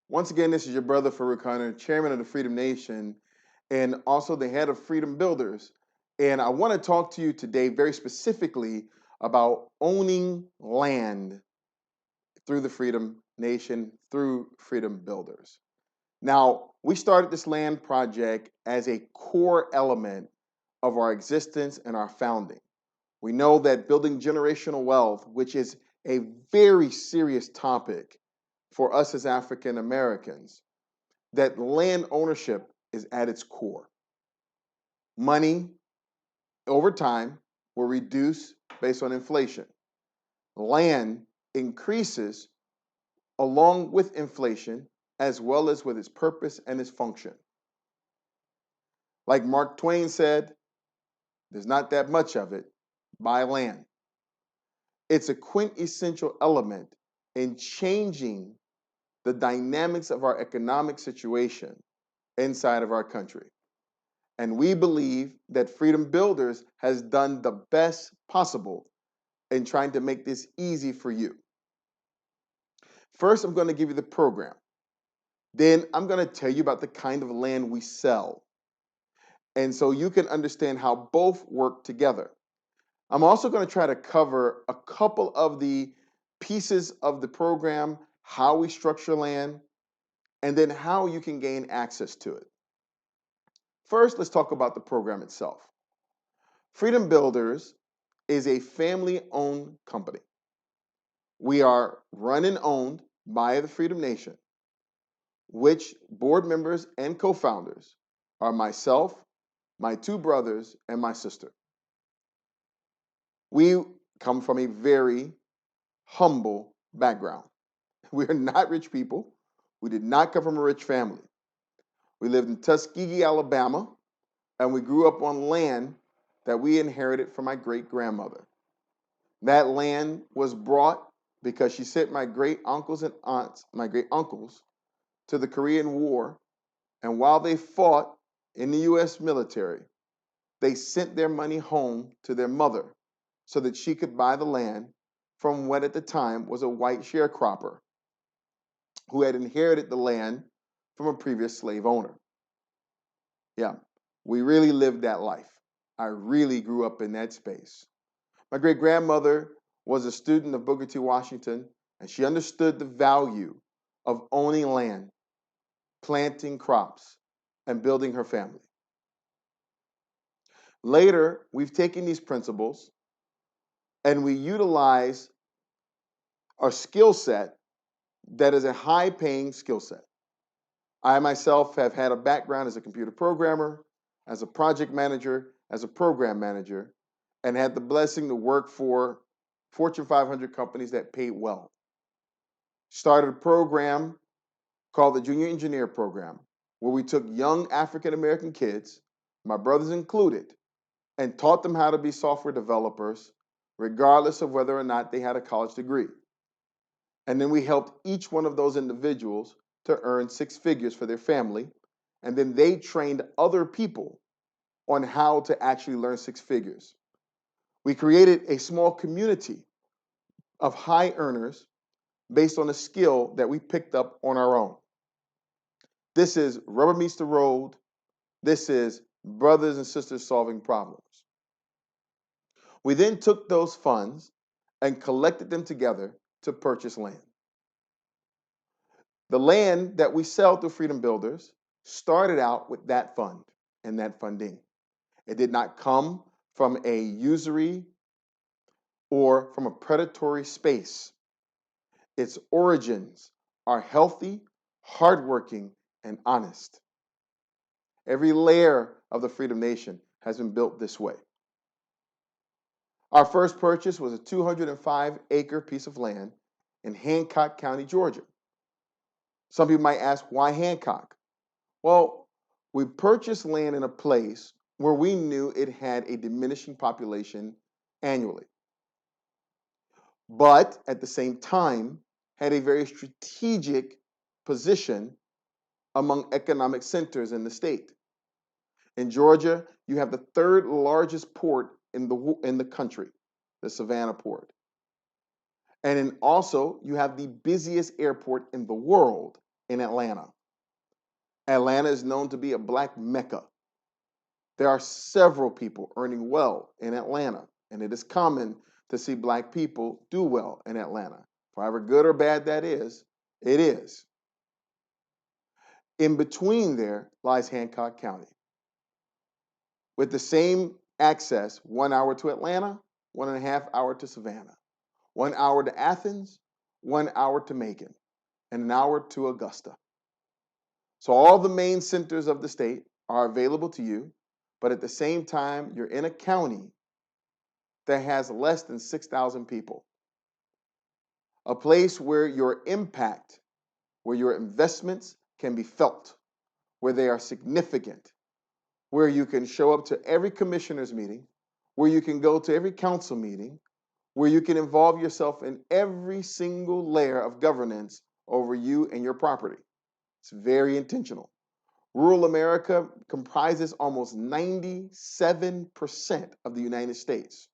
Once again, this is your brother Farouk Hunter, chairman of the Freedom Nation, and also the head of Freedom Builders. And I want to talk to you today very specifically about owning land through the Freedom Nation, through Freedom Builders. Now, we started this land project as a core element of our existence and our founding. We know that building generational wealth, which is a very serious topic for us as African Americans, that land ownership is at its core. Money over time will reduce based on inflation. Land increases along with inflation as well as with its purpose and its function. Like Mark Twain said, there's not that much of it. Buy land. It's a quintessential element in changing the dynamics of our economic situation inside of our country. And we believe that Freedom Builders has done the best possible in trying to make this easy for you. First, I'm going to give you the program. Then I'm going to tell you about the kind of land we sell. And so you can understand how both work together. I'm also going to try to cover a couple of the pieces of the program, how we structure land, and then how you can gain access to it. First, let's talk about the program itself. Freedom Builders is a family-owned company. We are run and owned by the Freedom Nation, which board members and co-founders are myself, my two brothers, and my sister. We come from a very humble background. We are not rich people. We did not come from a rich family. We lived in Tuskegee, Alabama, and we grew up on land that we inherited from my great-grandmother. That land was brought because she sent my great uncles and aunts, my great uncles, to the Korean War. And while they fought in the U.S. military, they sent their money home to their mother so that she could buy the land from what at the time was a white sharecropper who had inherited the land from a previous slave owner. Yeah, we really lived that life. I really grew up in that space. My great grandmother was a student of Booker T. Washington, and she understood the value of owning land, planting crops, and building her family. Later, we've taken these principles and we utilize a skill set that is a high paying skill set. I myself have had a background as a computer programmer, as a project manager, as a program manager, and had the blessing to work for Fortune 500 companies that paid well. Started a program called the Junior Engineer Program, where we took young African American kids, my brothers included, and taught them how to be software developers, regardless of whether or not they had a college degree. And then we helped each one of those individuals to earn six figures for their family. And then they trained other people on how to actually learn six figures. We created a small community of high earners based on a skill that we picked up on our own. This is rubber meets the road. This is brothers and sisters solving problems. We then took those funds and collected them together to purchase land. The land that we sell through Freedom Builders started out with that fund and that funding. It did not come from a usury or from a predatory space. Its origins are healthy, hardworking, and honest. Every layer of the Freedom Nation has been built this way. Our first purchase was a 205-acre piece of land in Hancock County, Georgia. Some people might ask, why Hancock? Well, we purchased land in a place where we knew it had a diminishing population annually, but at the same time had a very strategic position among economic centers in the state. In Georgia, you have the third largest port in the country, the Savannah port. And also, you have the busiest airport in the world, in Atlanta. Atlanta is known to be a black mecca. There are several people earning well in Atlanta, and it is common to see black people do well in Atlanta. However good or bad that is, it is. In between there lies Hancock County. With the same access, 1 hour to Atlanta, 1.5 hours to Savannah, 1 hour to Athens, 1 hour to Macon, and an hour to Augusta. So all the main centers of the state are available to you, but at the same time, you're in a county that has less than 6,000 people. A place where your impact, where your investments can be felt, where they are significant, where you can show up to every commissioner's meeting, where you can go to every council meeting, where you can involve yourself in every single layer of governance over you and your property. It's very intentional. Rural America comprises almost 97% of the United States.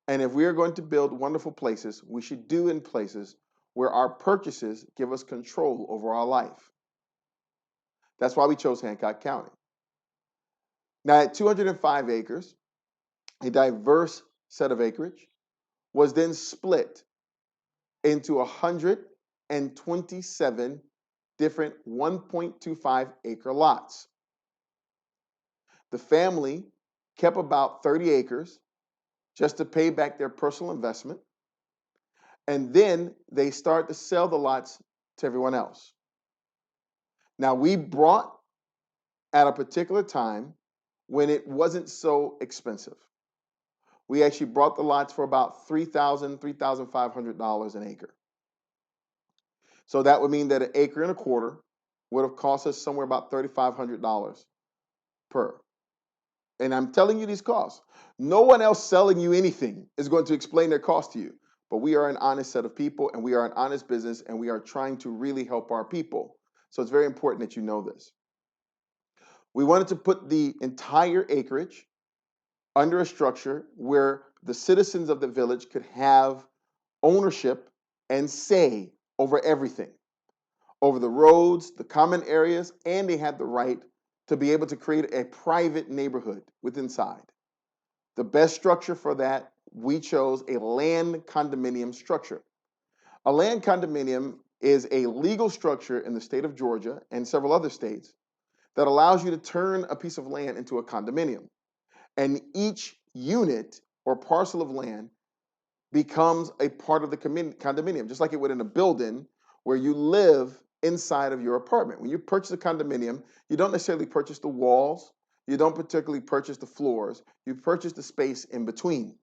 And if we are going to build wonderful places, we should do in places where our purchases give us control over our life. That's why we chose Hancock County. Now, at 205 acres, a diverse set of acreage was then split into 127 different 1.25 acre lots. The family kept about 30 acres just to pay back their personal investment. And then they start to sell the lots to everyone else. Now, we brought at a particular time when it wasn't so expensive. We actually brought the lots for about $3,000, $3,500 an acre. So that would mean that an acre and a quarter would have cost us somewhere about $3,500 per. And I'm telling you these costs. No one else selling you anything is going to explain their cost to you. But we are an honest set of people, and we are an honest business, and we are trying to really help our people. So it's very important that you know this. We wanted to put the entire acreage under a structure where the citizens of the village could have ownership and say over everything, over the roads, the common areas, and they had the right to be able to create a private neighborhood within inside. The best structure for that, we chose a land condominium structure. A land condominium is a legal structure in the state of Georgia and several other states that allows you to turn a piece of land into a condominium. And each unit or parcel of land becomes a part of the condominium, just like it would in a building where you live inside of your apartment. When you purchase a condominium, you don't necessarily purchase the walls, you don't particularly purchase the floors, you purchase the space in between.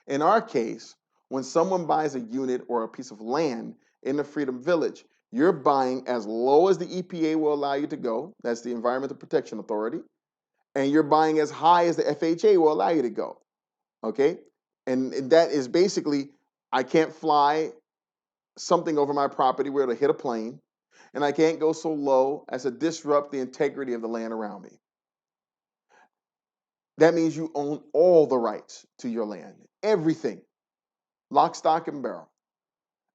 In our case, when someone buys a unit or a piece of land in the Freedom Village, you're buying as low as the EPA will allow you to go, that's the Environmental Protection Authority, and you're buying as high as the FHA will allow you to go, okay? And that is basically, I can't fly something over my property where it'll hit a plane, and I can't go so low as to disrupt the integrity of the land around me. That means you own all the rights to your land, everything, lock, stock, and barrel.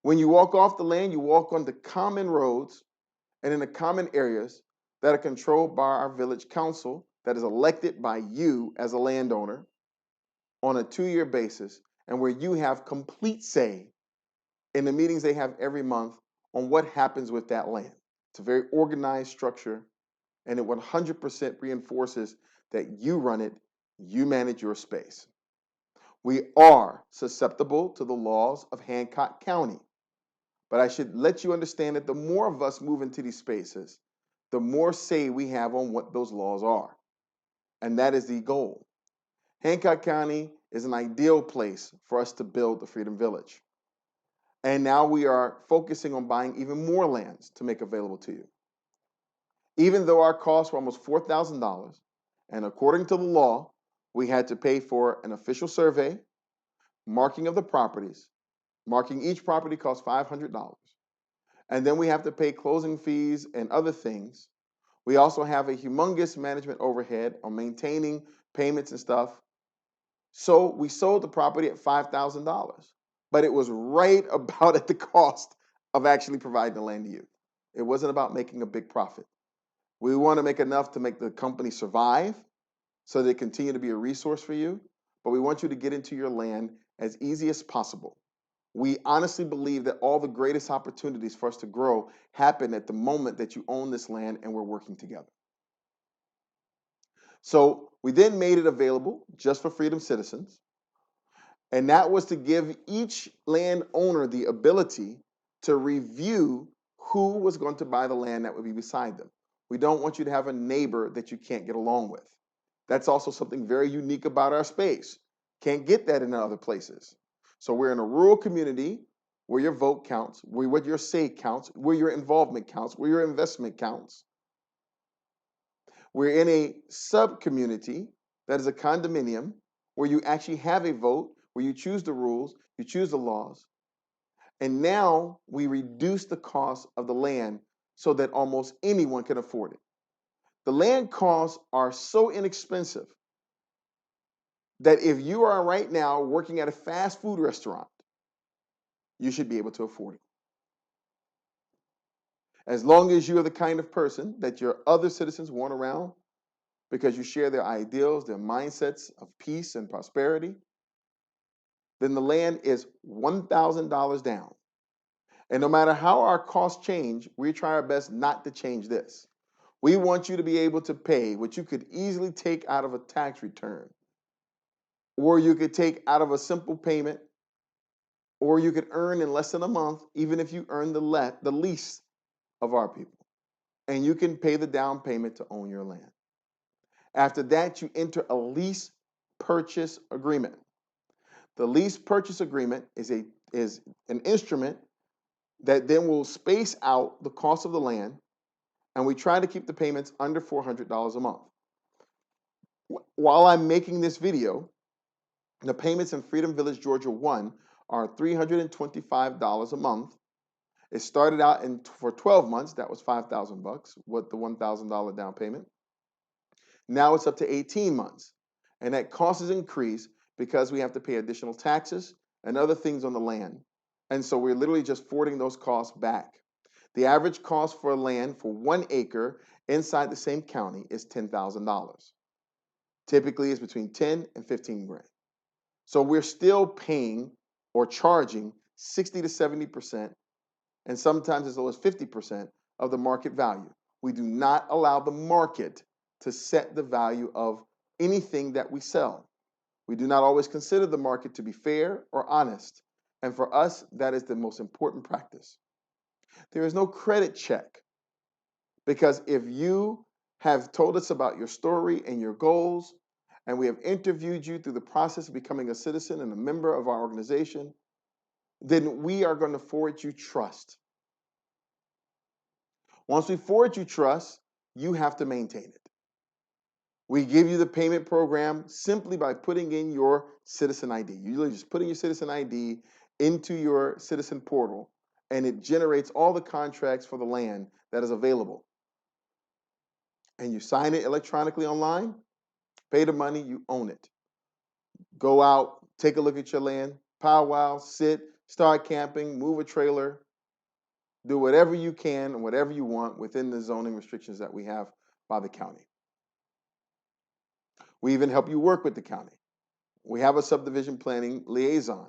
When you walk off the land, you walk on the common roads and in the common areas that are controlled by our village council that is elected by you as a landowner on a 2-year basis, and where you have complete say in the meetings they have every month on what happens with that land. It's a very organized structure, and it 100% reinforces that you run it, you manage your space. We are susceptible to the laws of Hancock County, but I should let you understand that the more of us move into these spaces, the more say we have on what those laws are, and that is the goal. Hancock County is an ideal place for us to build the Freedom Village. And now we are focusing on buying even more lands to make available to you. Even though our costs were almost $4,000, and according to the law, we had to pay for an official survey, marking of the properties. Marking each property costs $500. And then we have to pay closing fees and other things. We also have a humongous management overhead on maintaining payments and stuff. So we sold the property at $5,000, but it was right about at the cost of actually providing the land to you. It wasn't about making a big profit. We want to make enough to make the company survive so they continue to be a resource for you, but we want you to get into your land as easy as possible. We honestly believe that all the greatest opportunities for us to grow happen at the moment that you own this land and we're working together. So we then made it available just for Freedom Citizens. And that was to give each landowner the ability to review who was going to buy the land that would be beside them. We don't want you to have a neighbor that you can't get along with. That's also something very unique about our space. Can't get that in other places. So we're in a rural community where your vote counts, where what your say counts, where your involvement counts, where your investment counts. We're in a sub-community that is a condominium where you actually have a vote, where you choose the rules, you choose the laws. And now we reduce the cost of the land so that almost anyone can afford it. The land costs are so inexpensive that if you are right now working at a fast food restaurant, you should be able to afford it. As long as you are the kind of person that your other citizens want around because you share their ideals, their mindsets of peace and prosperity, then the land is $1,000 down. And no matter how our costs change, we try our best not to change this. We want you to be able to pay what you could easily take out of a tax return, or you could take out of a simple payment, or you could earn in less than a month, even if you earn the least of our people. And you can pay the down payment to own your land. After that, you enter a lease purchase agreement. The lease purchase agreement is an instrument that then will space out the cost of the land, and we try to keep the payments under $400 a month. While I'm making this video, the payments in Freedom Village, Georgia 1 are $325 a month. It started out for 12 months, that was $5,000 with the $1,000 down payment. Now it's up to 18 months, and that cost has increased because we have to pay additional taxes and other things on the land. And so we're literally just forwarding those costs back. The average cost for land for 1 acre inside the same county is $10,000. Typically, it's between 10 and 15 grand. So we're still paying or charging 60 to 70%, and sometimes as low as 50% of the market value. We do not allow the market to set the value of anything that we sell. We do not always consider the market to be fair or honest. And for us, that is the most important practice. There is no credit check, because if you have told us about your story and your goals, and we have interviewed you through the process of becoming a citizen and a member of our organization, then we are going to forward you trust. Once we forward you trust, you have to maintain it. We give you the payment program simply by putting in your citizen ID. You literally just put in your citizen ID into your citizen portal, and it generates all the contracts for the land that is available. And you sign it electronically online, pay the money, you own it. Go out, take a look at your land, powwow, sit, start camping, move a trailer, do whatever you can and whatever you want within the zoning restrictions that we have by the county. We even help you work with the county. We have a subdivision planning liaison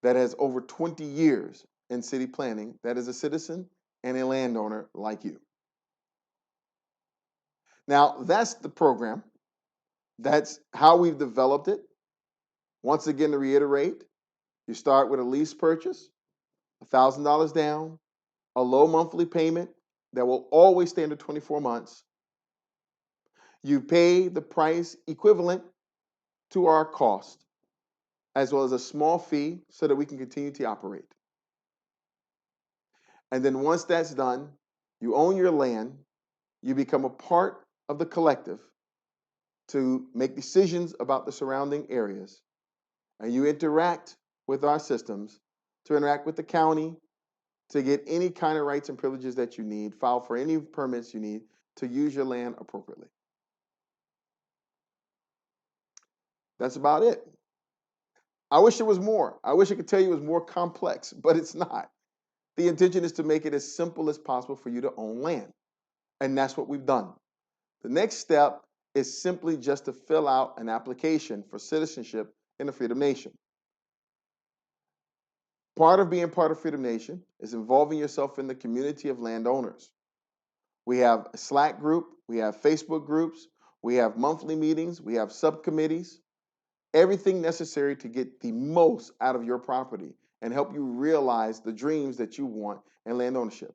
that has over 20 years in city planning that is a citizen and a landowner like you. Now, that's the program. That's how we've developed it. Once again, to reiterate, you start with a lease purchase, $1,000 down, a low monthly payment that will always stay under 24 months. You pay the price equivalent to our cost, as well as a small fee so that we can continue to operate. And then once that's done, you own your land, you become a part of the collective to make decisions about the surrounding areas, and you interact with our systems to interact with the county, to get any kind of rights and privileges that you need, file for any permits you need to use your land appropriately. That's about it. I wish it was more. I wish I could tell you it was more complex, but it's not. The intention is to make it as simple as possible for you to own land. And that's what we've done. The next step is simply just to fill out an application for citizenship in the Freedom Nation. Part of being part of Freedom Nation is involving yourself in the community of landowners. We have a Slack group, we have Facebook groups, we have monthly meetings, we have subcommittees, everything necessary to get the most out of your property and help you realize the dreams that you want in land ownership.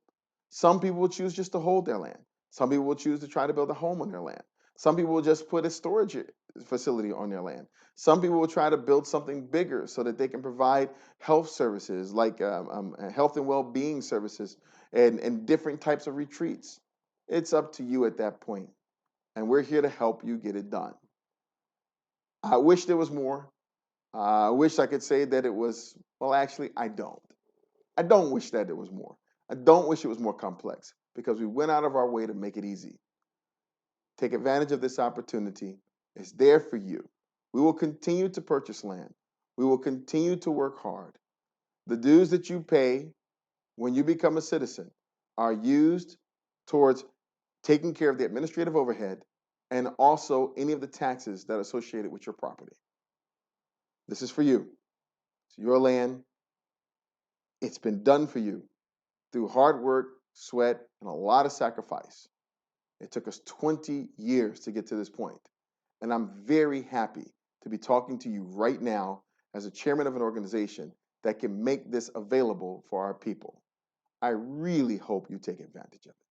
Some people will choose just to hold their land. Some people will choose to try to build a home on their land. Some people will just put a storage facility on their land. Some people will try to build something bigger so that they can provide health services like health and well-being services and different types of retreats. It's up to you at that point, and we're here to help you get it done. I wish there was more. I wish I could say that it was, well, actually, I don't. I don't wish that it was more. I don't wish it was more complex because we went out of our way to make it easy. Take advantage of this opportunity. It's there for you. We will continue to purchase land. We will continue to work hard. The dues that you pay when you become a citizen are used towards taking care of the administrative overhead and also any of the taxes that are associated with your property. This is for you. It's your land. It's been done for you through hard work, sweat, and a lot of sacrifice. It took us 20 years to get to this point. And I'm very happy to be talking to you right now as a chairman of an organization that can make this available for our people. I really hope you take advantage of it.